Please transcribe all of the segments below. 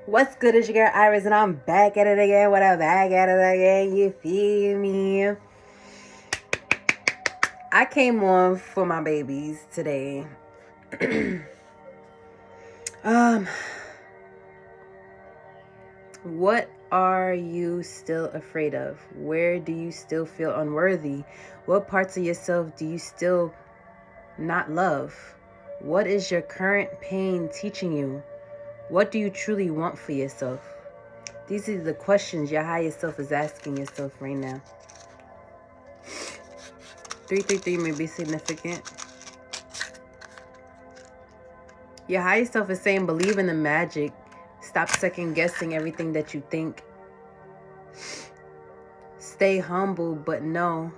What's good? It's your girl Iris, and I'm back at it again. What up, back at it again? You feel me? I came on for my babies today. um, what are you still afraid of? Where do you still feel unworthy? What parts of yourself do you still not love? What is your current pain teaching you? What do you truly want for yourself? These are the questions your higher self is asking yourself right now. 333 may be significant. Your higher self is saying believe in the magic. Stop second guessing everything that you think. Stay humble but know.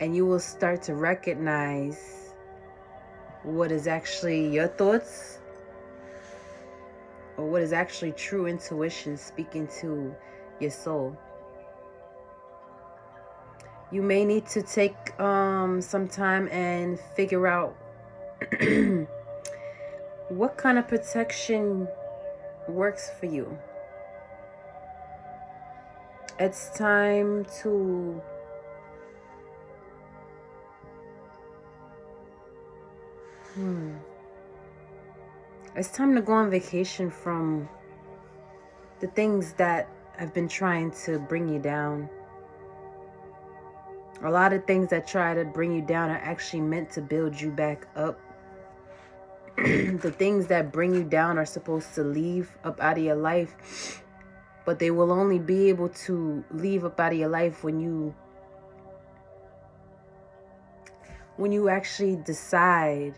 And you will start to recognize what is actually your thoughts or what is actually true intuition speaking to your soul. You may need to take some time and figure out what kind of protection works for you. It's time to It's time to go on vacation from the things that have been trying to bring you down. A lot of things that try to bring you down are actually meant to build you back up. The things that bring you down are supposed to leave up out of your life, but they will only be able to leave up out of your life when you actually decide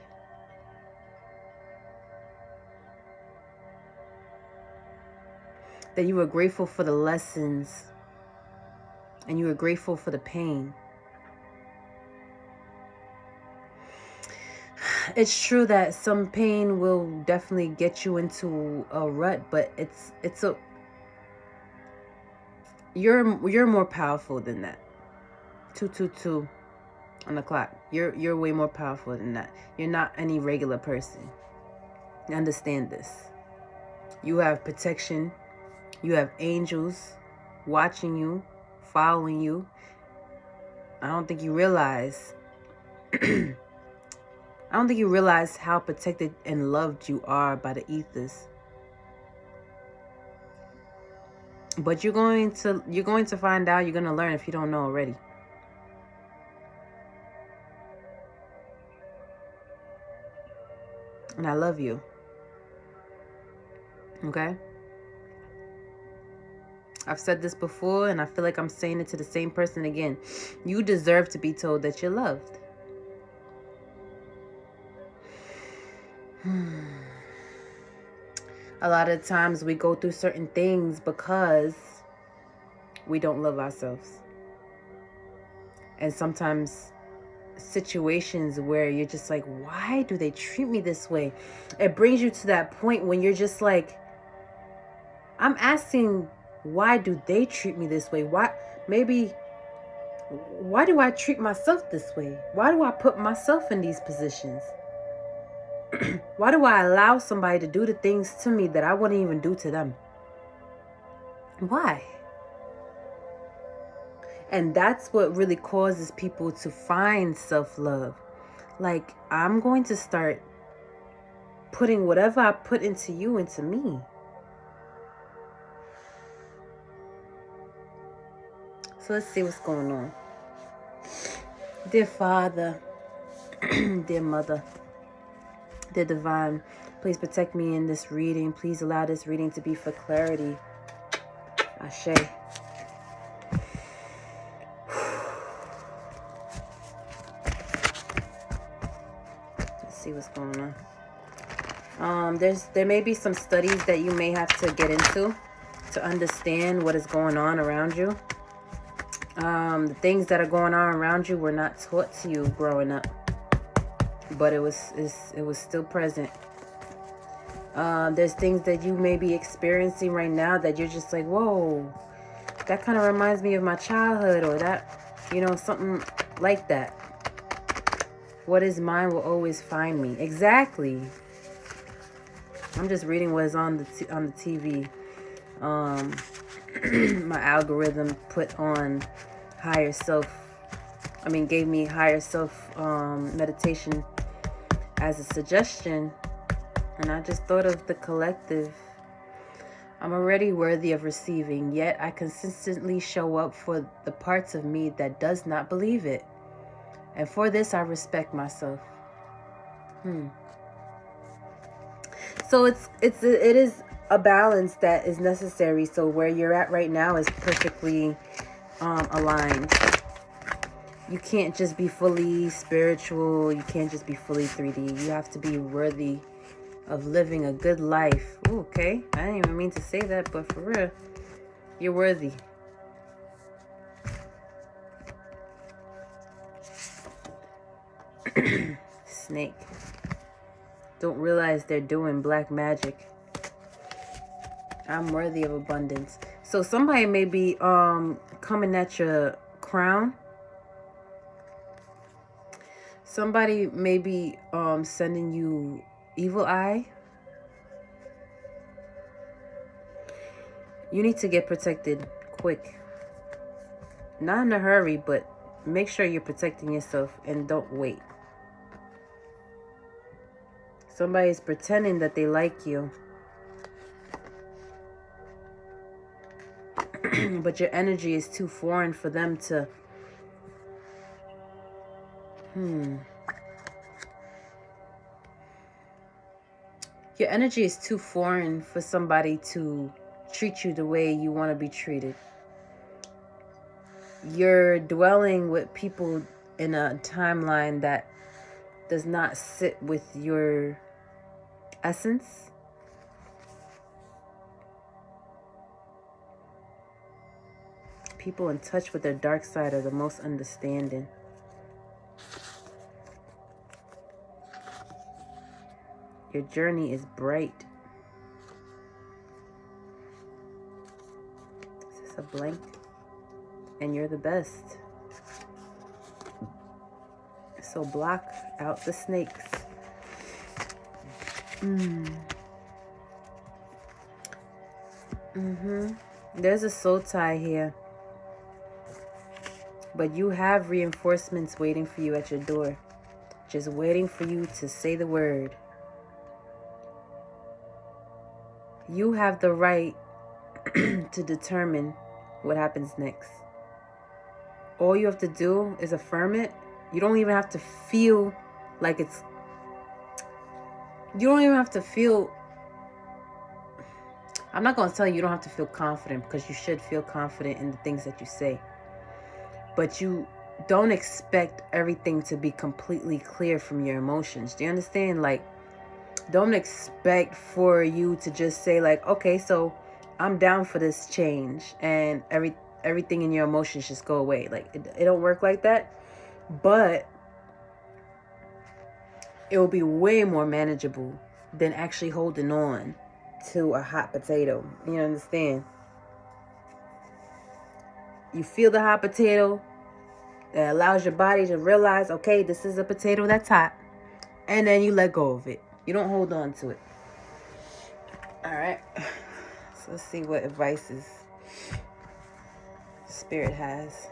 that you are grateful for the lessons and you are grateful for the pain. It's true that some pain will definitely get you into a rut, but you're more powerful than that. 222 on the clock. You're way more powerful than that. You're not any regular person. Understand this. You have protection. You have angels watching you, following you. I don't think you realize how protected and loved you are by the ethers. But you're going to find out, you're going to learn if you don't know already. And I love you. Okay? I've said this before and I feel like I'm saying it to the same person again. You deserve to be told that you're loved. A lot of times we go through certain things because we don't love ourselves. And sometimes situations where you're just like, why do they treat me this way? It brings you to that point when you're just like, I'm asking, why do they treat me this way? Why do I treat myself this way? Why do I put myself in these positions? Why do I allow somebody to do the things to me that I wouldn't even do to them? Why? And that's what really causes people to find self-love. Like, I'm going to start putting whatever I put into you into me. So let's see what's going on. Dear Father, dear Mother, dear Divine, please protect me in this reading. Please allow this reading to be for clarity. Ashe. Let's see what's going on. There may be some studies that you may have to get into to understand what is going on around you. The things that are going on around you were not taught to you growing up, but it was still present. There's things that you may be experiencing right now that you're just like, whoa, that kind of reminds me of my childhood, or that, something like that. What is mine will always find me. Exactly. I'm just reading what's on the TV. My algorithm put on higher self. Gave me higher self meditation as a suggestion, and I just thought of the collective. I'm already worthy of receiving, yet I consistently show up for the parts of me that does not believe it. And for this, I respect myself. So it is a balance that is necessary. So where you're at right now is perfectly aligned. You can't just be fully spiritual. You can't just be fully 3D. You have to be worthy of living a good life. Ooh, okay. I didn't even mean to say that, but for real, you're worthy. Snake. Don't realize they're doing black magic. I'm worthy of abundance. So somebody may be coming at your crown. Somebody may be sending you evil eye. You need to get protected quick. Not in a hurry, but make sure you're protecting yourself and don't wait. Somebody's pretending that they like you. But your energy is too foreign for them to... Your energy is too foreign for somebody to treat you the way you want to be treated. You're dwelling with people in a timeline that does not sit with your essence. People in touch with their dark side are the most understanding. Your journey is bright. Is this a blank? And you're the best. So block out the snakes. There's a soul tie here. But you have reinforcements waiting for you at your door. Just waiting for you to say the word. You have the right to determine what happens next. All you have to do is affirm it. You don't even have to feel like it's... You don't even have to feel... I'm not going to tell you don't have to feel confident, because you should feel confident in the things that you say. But you don't expect everything to be completely clear from your emotions. Do you understand? Like, don't expect for you to just say like, okay, so I'm down for this change, and everything in your emotions just go away. Like, it don't work like that. But it will be way more manageable than actually holding on to a hot potato. You understand? You feel the hot potato. That allows your body to realize, okay, this is a potato that's hot. And then you let go of it. You don't hold on to it. All right. So let's see what advices Spirit has.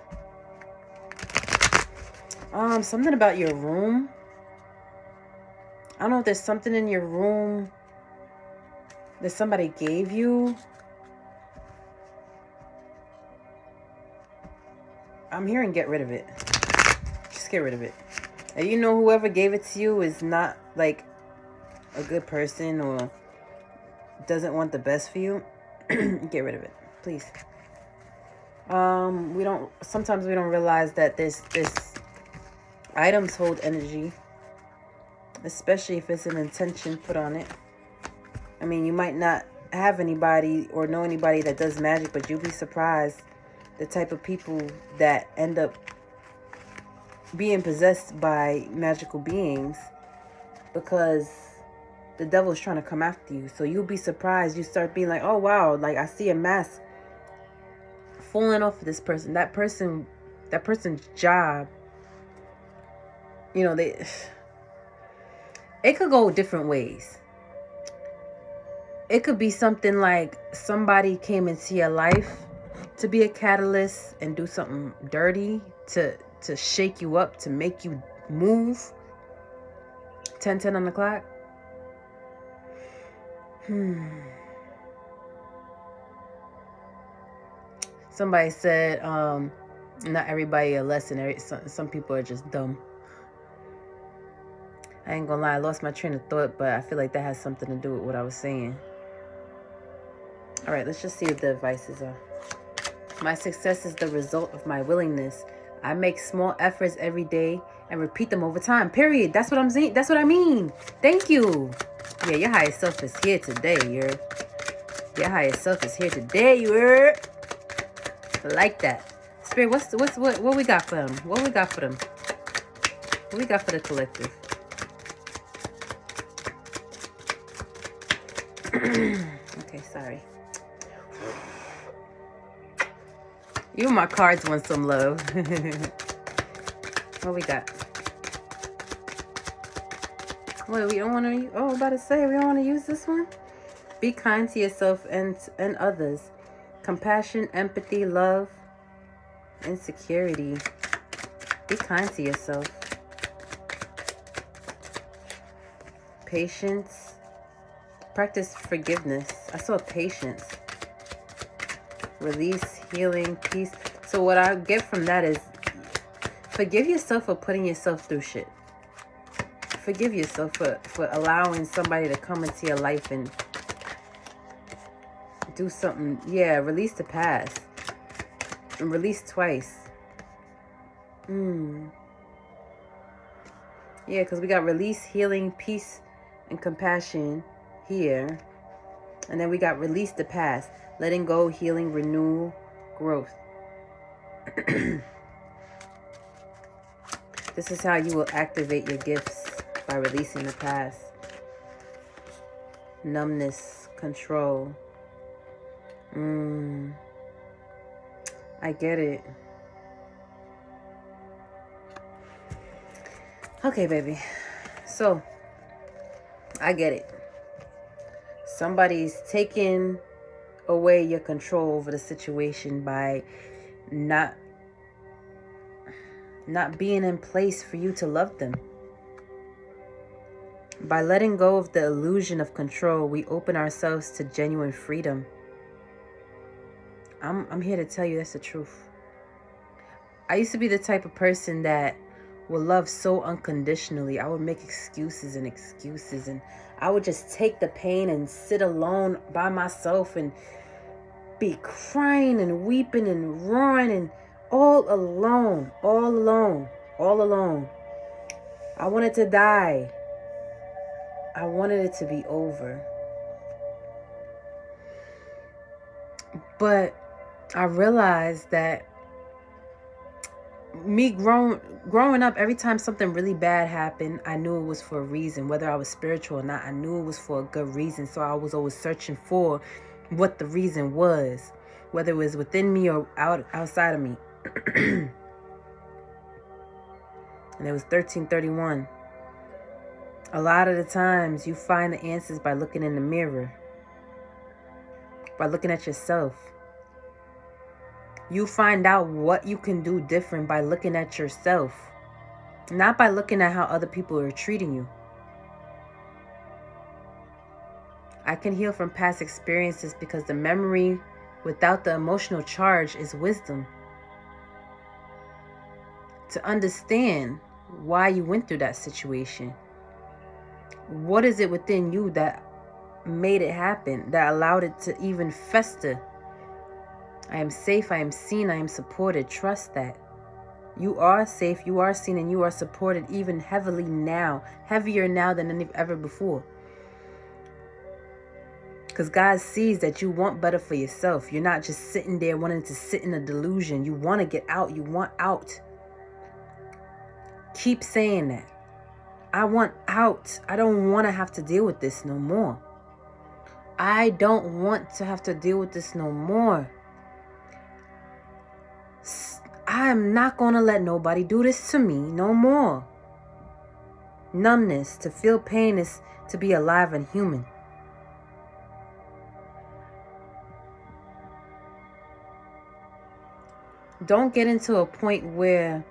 Something about your room. I don't know if there's something in your room that somebody gave you. I'm hearing get rid of it. Just get rid of it. And you know whoever gave it to you is not like a good person or doesn't want the best for you. Get rid of it, please. Sometimes we don't realize that this items hold energy, especially if it's an intention put on it. I mean, you might not have anybody or know anybody that does magic, but you'll be surprised the type of people that end up being possessed by magical beings, because the devil's trying to come after you. So you'll be surprised. You start being like, oh wow, like I see a mask falling off of this person. That person's job, it could go different ways. It could be something like somebody came into your life to be a catalyst and do something dirty to shake you up, to make you move. 10:10 on the clock. Somebody said, not everybody a lesson. Some people are just dumb. I ain't gonna lie, I lost my train of thought, but I feel like that has something to do with what I was saying. All right, let's just see if the advices are. My success is the result of my willingness. I make small efforts every day and repeat them over time. Period. That's what I'm saying. That's what I mean. Thank you. Yeah, your higher self is here today. Your higher self is here today. You're like that. Spirit, what we got for them? What we got for them? What we got for the collective? Okay, sorry. You and my cards want some love. What we got? Wait, we don't want to... Oh, I'm about to say, we don't want to use this one? Be kind to yourself and others. Compassion, empathy, love, insecurity. Be kind to yourself. Patience. Practice forgiveness. I saw patience. Release, healing, peace. So what I get from that is forgive yourself for putting yourself through shit. Forgive yourself for allowing somebody to come into your life and do something. Yeah, release the past. And release twice. Yeah, because we got release, healing, peace, and compassion here. And then we got release the past. Letting go, healing, renewal, growth. This is how you will activate your gifts, by releasing the past. Numbness, control. I get it. Okay, baby. So, I get it. Somebody's taking away your control over the situation by not being in place for you to love them. By letting go of the illusion of control, we open ourselves to genuine freedom. I'm here to tell you that's the truth. I used to be the type of person that would love so unconditionally. I would make excuses, and I would just take the pain and sit alone by myself and be crying and weeping and roaring and all alone. I wanted to die. I wanted it to be over. But I realized that me growing up, every time something really bad happened, I knew it was for a reason. Whether I was spiritual or not, I knew it was for a good reason. So I was always searching for what the reason was, whether it was within me or outside of me. And it was 1331. A lot of the times you find the answers by looking in the mirror, by looking at yourself. You find out what you can do different by looking at yourself, not by looking at how other people are treating you. I can heal from past experiences because the memory without the emotional charge is wisdom. To understand why you went through that situation. What is it within you that made it happen, that allowed it to even fester? I am safe, I am seen, I am supported. Trust that. You are safe, you are seen, and you are supported even heavily now. Heavier now than ever before. Because God sees that you want better for yourself. You're not just sitting there wanting to sit in a delusion. You want to get out. You want out. Keep saying that. I want out. I don't want to have to deal with this no more. I don't want to have to deal with this no more. I am not going to let nobody do this to me no more. Numbness, to feel pain is to be alive and human. Don't get into a point where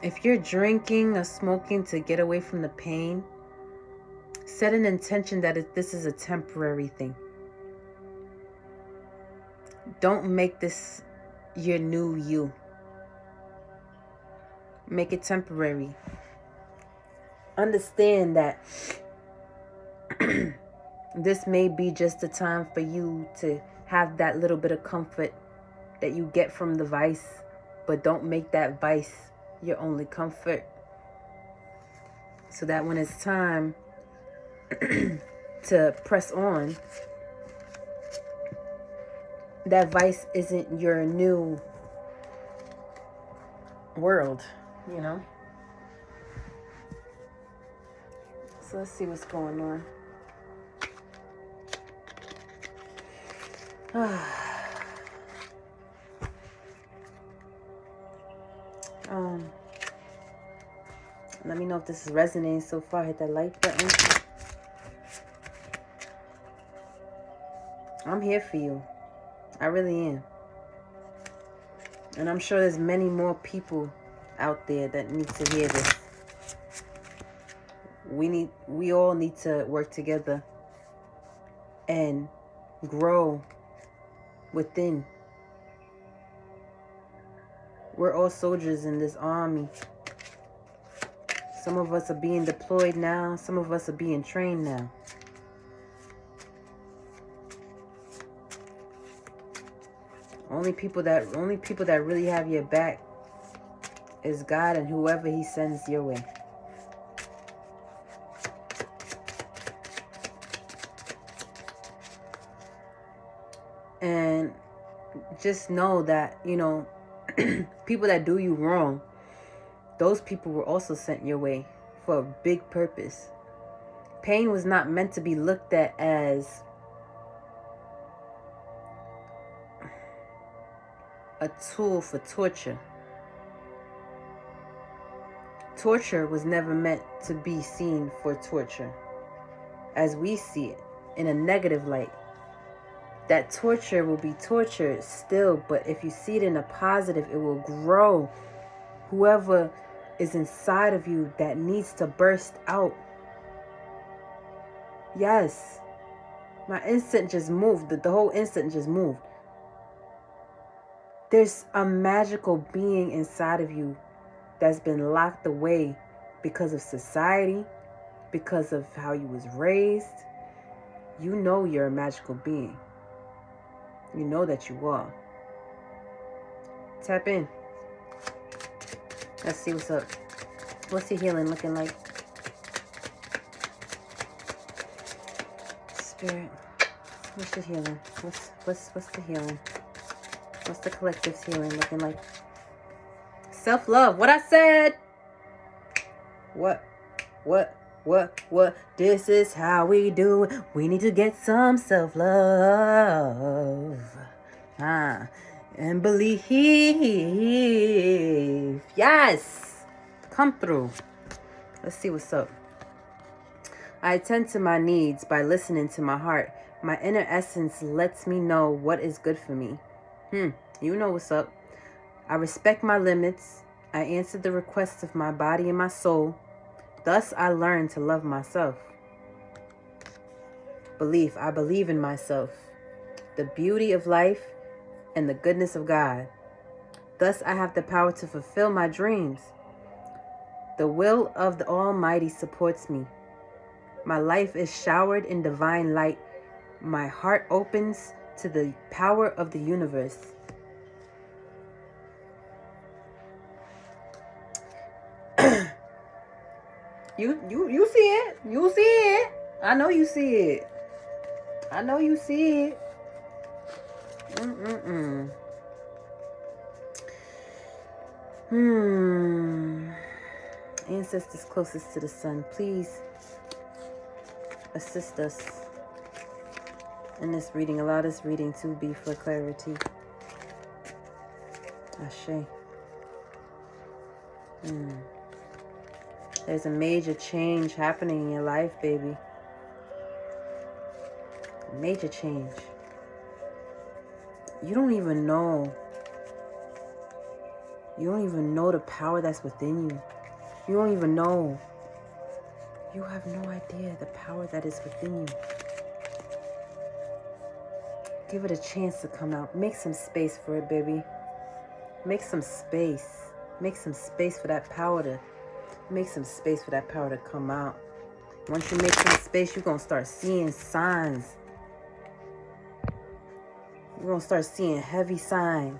if you're drinking or smoking to get away from the pain, set an intention that this is a temporary thing. Don't make this your new you. Make it temporary. Understand that this may be just a time for you to have that little bit of comfort that you get from the vice, but don't make that vice your only comfort. So that when it's time to press on, that vice isn't your new world, you know? So let's see what's going on. Let me know if this is resonating so far. Hit that like button. I'm here for you. I really am. And I'm sure there's many more people out there that need to hear this. We all need to work together and grow within. We're all soldiers in this army. Some of us are being deployed now. Some of us are being trained now. Only people that really have your back is God and whoever He sends your way. And just know that, you know, people that do you wrong, those people were also sent your way for a big purpose. Pain was not meant to be looked at as a tool for torture. Torture was never meant to be seen for torture, as we see it, in a negative light. That torture will be torture still, but if you see it in a positive, it will grow. Whoever is inside of you that needs to burst out. Yes. My instant just moved. The whole instant just moved. There's a magical being inside of you that's been locked away because of society, because of how you was raised. You know you're a magical being. You know that you are. Tap in. Let's see what's up. What's the healing looking like? Spirit. What's the healing? What's the healing? What's the collective's healing looking like? Self-love. What I said. What? This is how we do it. We need to get some self-love. And believe. Yes. Come through. Let's see what's up. I attend to my needs by listening to my heart. My inner essence lets me know what is good for me. You know what's up. I respect my limits. I answer the requests of my body and my soul. Thus, I learn to love myself. Belief. I believe in myself, the beauty of life, and the goodness of God. Thus, I have the power to fulfill my dreams. The will of the Almighty supports me. My life is showered in divine light. My heart opens to the power of the universe. You see it. You see it. I know you see it. I know you see it. Ancestors closest to the sun, please assist us in this reading. Allow this reading to be for clarity. Ashe. There's a major change happening in your life, baby. A major change. You don't even know. You don't even know the power that's within you. You don't even know. You have no idea the power that is within you. Give it a chance to come out. Make some space for it, baby. Make some space. Make some space for that power to come out. Once you make some space, you're going to start seeing signs. You're going to start seeing heavy signs.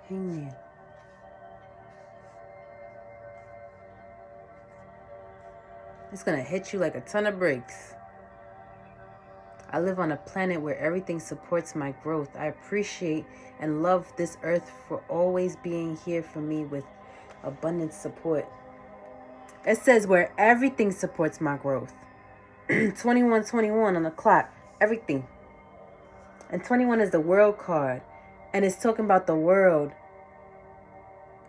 Hangman. It's going to hit you like a ton of bricks. I live on a planet where everything supports my growth. I appreciate and love this earth for always being here for me with abundant support. It says where everything supports my growth. 2121 on the clock. Everything. And 21 is the world card. And it's talking about the world.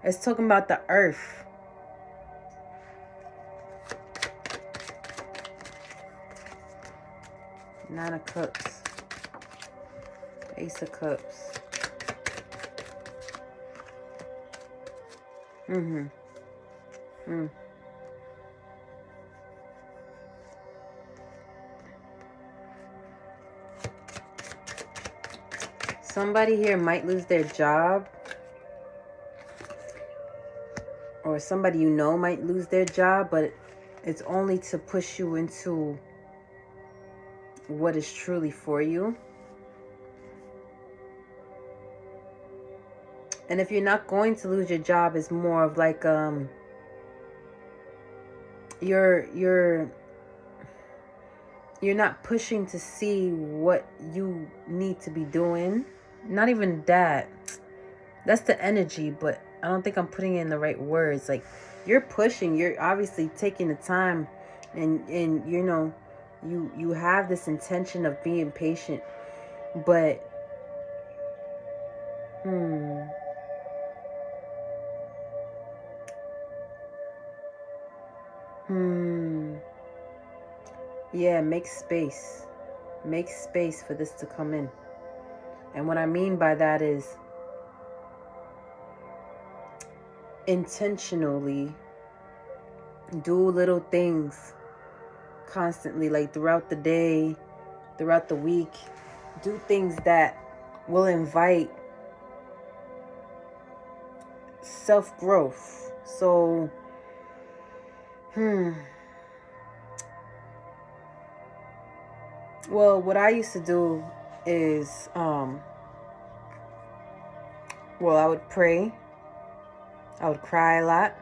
It's talking about the earth. Nine of Cups. Ace of Cups. Somebody here might lose their job. Or somebody you know might lose their job, but it's only to push you into what is truly for you. And if you're not going to lose your job, it's more of like you're not pushing to see what you need to be doing. Not even that. That's the energy, but I don't think I'm putting it in the right words. Like, you're pushing, you're obviously taking the time, and you know, you have this intention of being patient, but yeah, make space. Make space for this to come in. And what I mean by that is intentionally do little things constantly, like throughout the day, throughout the week. Do things that will invite self-growth. So, well, what I used to do is, I would pray. I would cry a lot.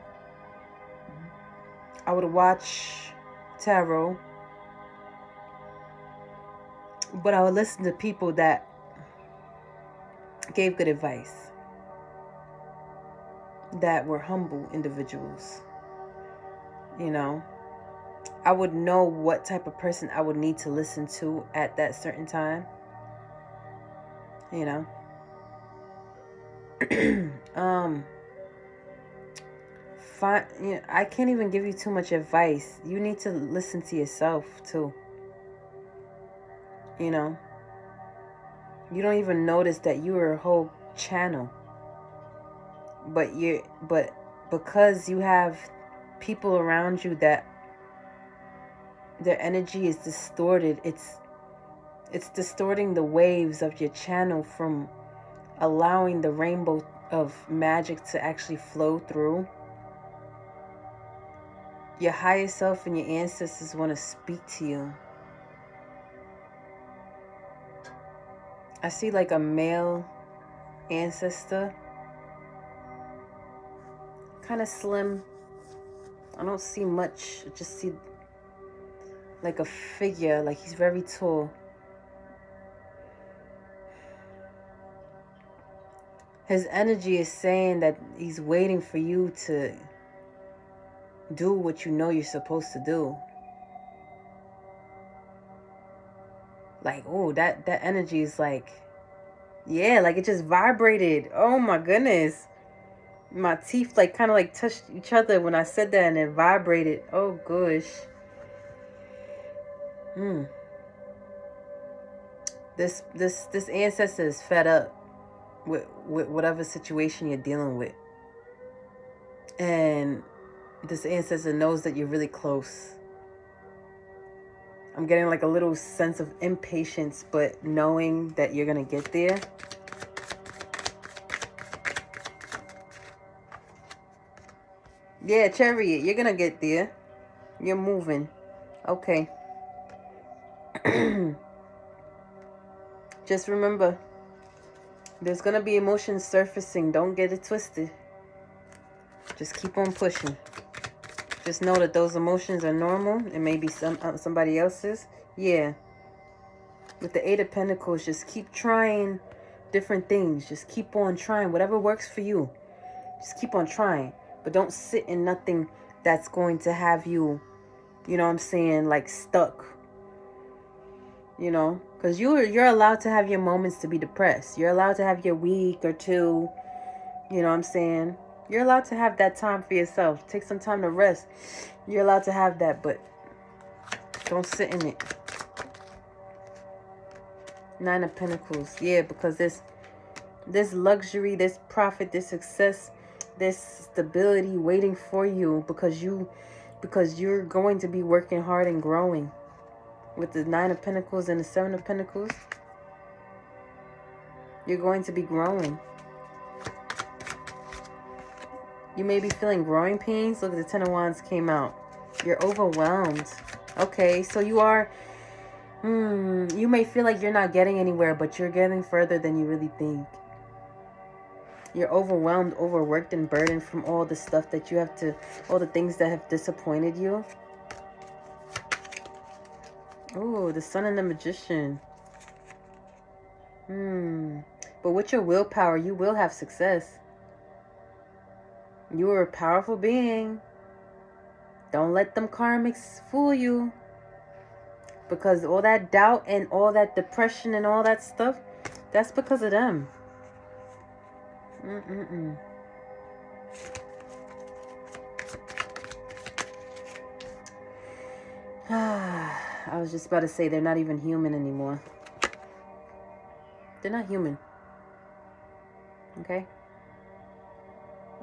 I would watch tarot. But I would listen to people that gave good advice, that were humble individuals. You know, I would know what type of person I would need to listen to at that certain time. You know, I can't even give you too much advice. You need to listen to yourself too. You know, you don't even notice that you are a whole channel, but because you have people around you that their energy is distorted, it's distorting the waves of your channel from allowing the rainbow of magic to actually flow through. Your higher self and your ancestors want to speak to you. I see like a male ancestor, kind of slim. I don't see much. I just see like a figure, like he's very tall. His energy is saying that he's waiting for you to do what you know you're supposed to do. like, oh, that energy is like, yeah, like it just vibrated. Oh my goodness. My teeth like kind of like touched each other when I said that, and it vibrated. Oh gosh. This ancestor is fed up with whatever situation you're dealing with. And this ancestor knows that you're really close. I'm getting like a little sense of impatience, but knowing that you're gonna get there. Yeah, Chariot, you're gonna get there. You're moving. Okay. Just remember, there's gonna be emotions surfacing. Don't get it twisted. Just keep on pushing. Just know that those emotions are normal. It may be somebody else's. Yeah. With the Eight of Pentacles, just keep trying different things. Just keep on trying. Whatever works for you. Just keep on trying. But don't sit in nothing that's going to have you, you know what I'm saying, like stuck. You know? Because you're allowed to have your moments to be depressed. You're allowed to have your week or two. You know what I'm saying? You're allowed to have that time for yourself. Take some time to rest. You're allowed to have that, but don't sit in it. Nine of Pentacles. Yeah, because this luxury, this profit, this success, this stability waiting for you because you're going to be working hard and growing. With the Nine of Pentacles and the Seven of Pentacles, you're going to be growing. You may be feeling growing pains. Look, the Ten of Wands came out. You're overwhelmed. Okay, so you are... you may feel like you're not getting anywhere, but you're getting further than you really think. You're overwhelmed, overworked, and burdened from all the stuff that you have to... all the things that have disappointed you. Oh, the Sun and the Magician. But with your willpower, you will have success. You are a powerful being. Don't let them karmics fool you. Because all that doubt and all that depression and all that stuff, that's because of them. I was just about to say they're not even human anymore. They're not human. Okay?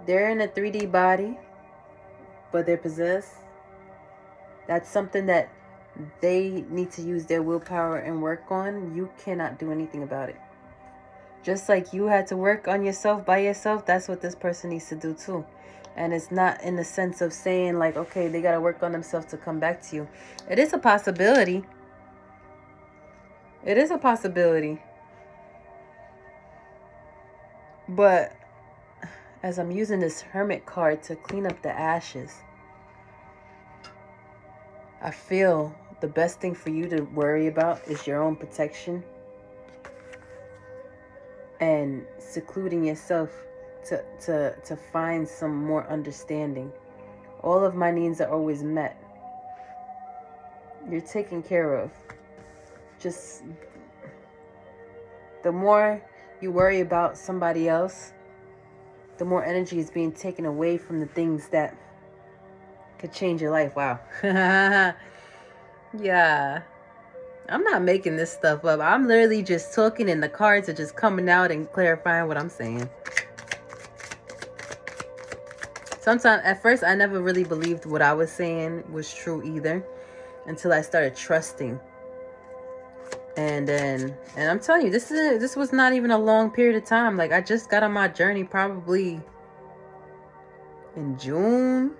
They're in a 3D body, but they're possessed. That's something that they need to use their willpower and work on. You cannot do anything about it. Just like you had to work on yourself by yourself, that's what this person needs to do too. And it's not in the sense of saying like, okay, they got to work on themselves to come back to you. It is a possibility. It is a possibility. But as I'm using this Hermit card to clean up the ashes, I feel the best thing for you to worry about is your own protection and secluding yourself to find some more understanding. All of my needs are always met. You're taken care of. Just the more you worry about somebody else, the more energy is being taken away from the things that could change your life. Wow. Yeah. I'm not making this stuff up. I'm literally just talking and the cards are just coming out and clarifying what I'm saying. Sometimes, at first, I never really believed what I was saying was true either until I started trusting. And I'm telling you, this was not even a long period of time. Like, I just got on my journey probably in June.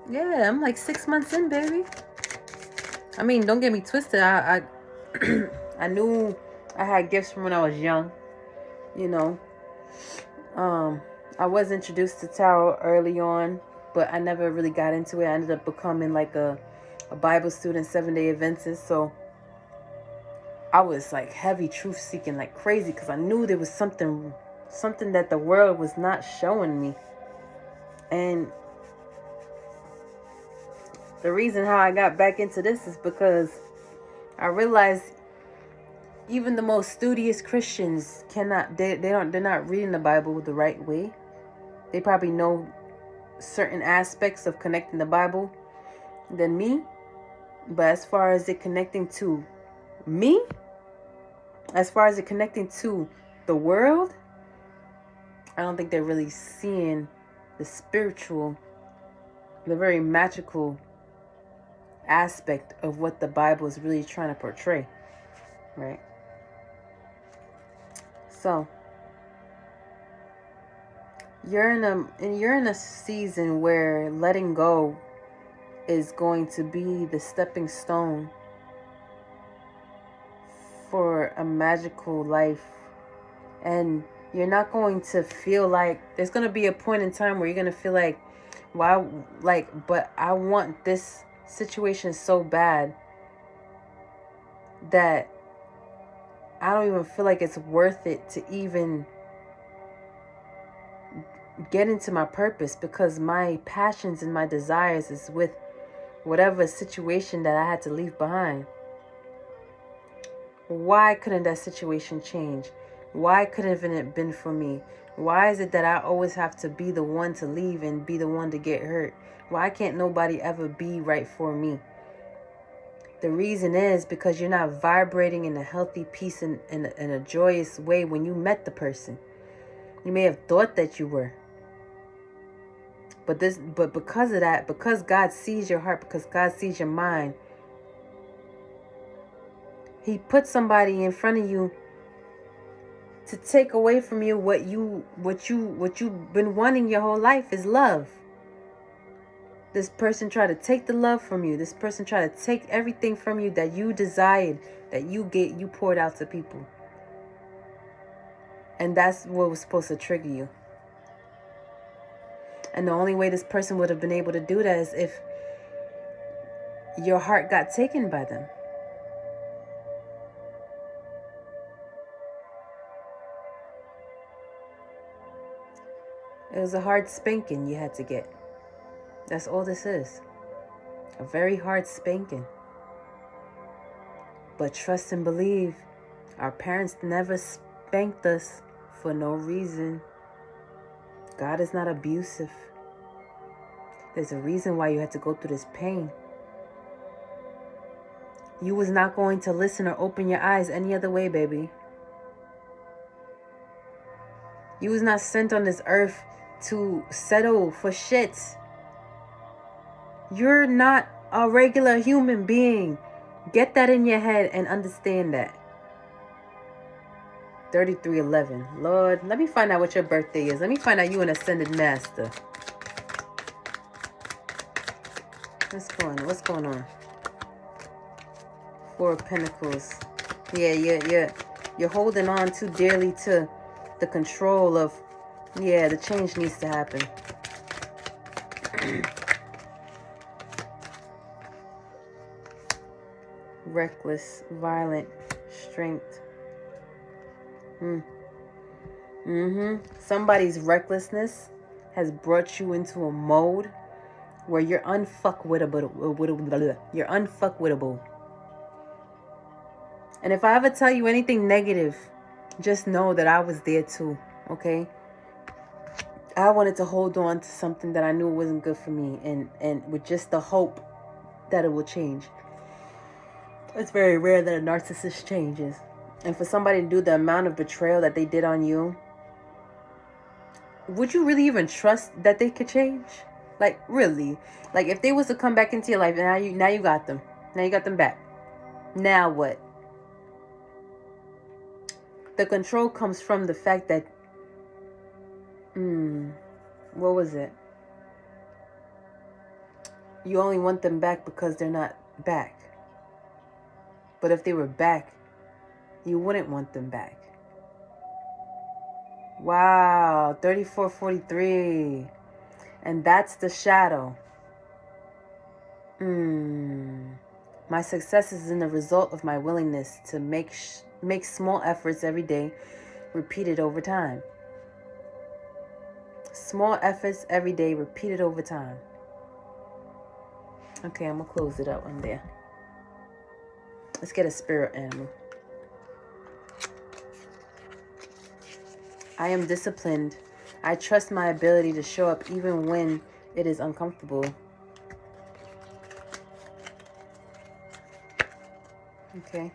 Yeah, I'm like 6 months in, baby. I mean, don't get me twisted. I knew I had gifts from when I was young. You know. I was introduced to tarot early on, but I never really got into it. I ended up becoming like a Bible student, 7-day Adventist. So I was like heavy truth seeking like crazy because I knew there was something that the world was not showing me. And the reason how I got back into this is because I realize even the most studious Christians cannot, they're not reading the Bible the right way. They probably know certain aspects of connecting the Bible than me. But as far as it connecting to me, as far as it connecting to the world, I don't think they're really seeing the spiritual, the very magical aspect of what the Bible is really trying to portray, right? So you're in a season where letting go is going to be the stepping stone for a magical life. And you're not going to feel like, there's going to be a point in time where you're going to feel like, why, like, but I want this situation so bad that I don't even feel like it's worth it to even get into my purpose, because my passions and my desires is with whatever situation that I had to leave behind. Why couldn't that situation change? Why couldn't it have been for me? Why is it that I always have to be the one to leave and be the one to get hurt? Why can't nobody ever be right for me? The reason is because you're not vibrating in a healthy peace and in a joyous way when you met the person. You may have thought that you were. But because of that, because God sees your heart, because God sees your mind, He put somebody in front of you to take away from you what you've been wanting your whole life is love. This person tried to take the love from you. This person tried to take everything from you that you desired, that you poured out to people. And that's what was supposed to trigger you. And the only way this person would have been able to do that is if your heart got taken by them. It was a hard spanking you had to get. That's all this is. A very hard spanking. But trust and believe, our parents never spanked us for no reason. God is not abusive. There's a reason why you had to go through this pain. You was not going to listen or open your eyes any other way, baby. You was not sent on this earth to settle for shit. You're not a regular human being. Get that in your head and understand that. 3311. Lord, let me find out what your birthday is. Let me find out you an ascended master. What's going on? Four of Pentacles. Yeah, you're holding on too dearly to the control of, the change needs to happen. Reckless, violent, strength. Somebody's recklessness has brought you into a mode where you're unfuckwittable. You're unfuckwittable. And if I ever tell you anything negative, just know that I was there too, okay? I wanted to hold on to something that I knew wasn't good for me, and with just the hope that it will change. It's very rare that a narcissist changes. And for somebody to do the amount of betrayal that they did on you, would you really even trust that they could change? Like, really? Like, if they was to come back into your life, now you got them. Now you got them back. Now what? The control comes from the fact that, what was it? You only want them back because they're not back. But if they were back, you wouldn't want them back. Wow, 3443. And that's the shadow. My success is in the result of my willingness to make small efforts every day, repeated over time. Small efforts every day, repeated over time. Okay, I'm going to close it out on there. Let's get a spirit animal. I am disciplined. I trust my ability to show up even when it is uncomfortable. Okay.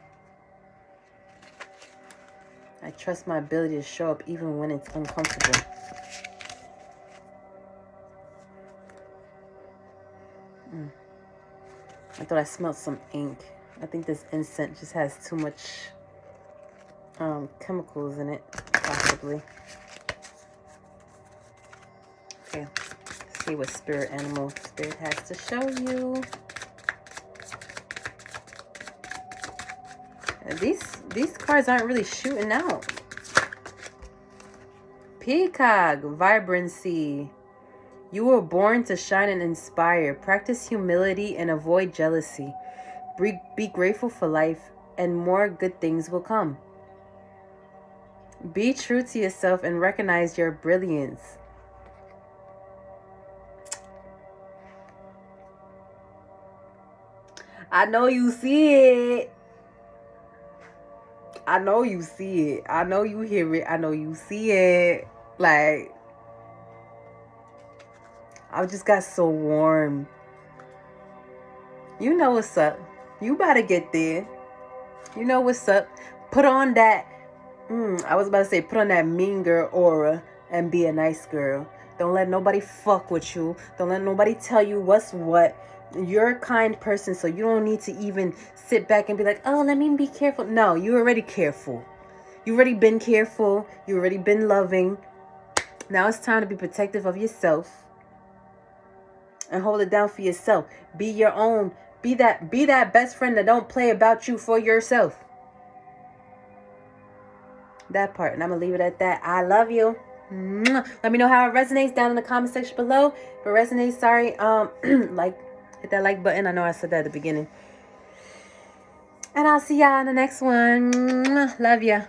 I trust my ability to show up even when it's uncomfortable. I thought I smelled some ink. I think this incense just has too much chemicals in it, possibly. Okay, let's see what spirit animal spirit has to show you. And these cards aren't really shooting out. Peacock, vibrancy. You were born to shine and inspire. Practice humility and avoid jealousy. Be grateful for life, and more good things will come. Be true to yourself and recognize your brilliance. I know you see it. I know you see it. I know you hear it. I know you see it. Like, I just got so warm. You know what's up. You about to get there. You know what's up. Put on that, I was about to say, put on that mean girl aura and be a nice girl. Don't let nobody fuck with you. Don't let nobody tell you what's what. You're a kind person, so you don't need to even sit back and be like, oh, let me be careful. No, you're already careful. You've already been careful. You've already been loving. Now it's time to be protective of yourself and hold it down for yourself. Be your own. Be that best friend that don't play about you for yourself. That part. And I'm going to leave it at that. I love you. Let me know how it resonates down in the comment section below. If it resonates, sorry, hit that like button. I know I said that at the beginning. And I'll see y'all in the next one. Love ya.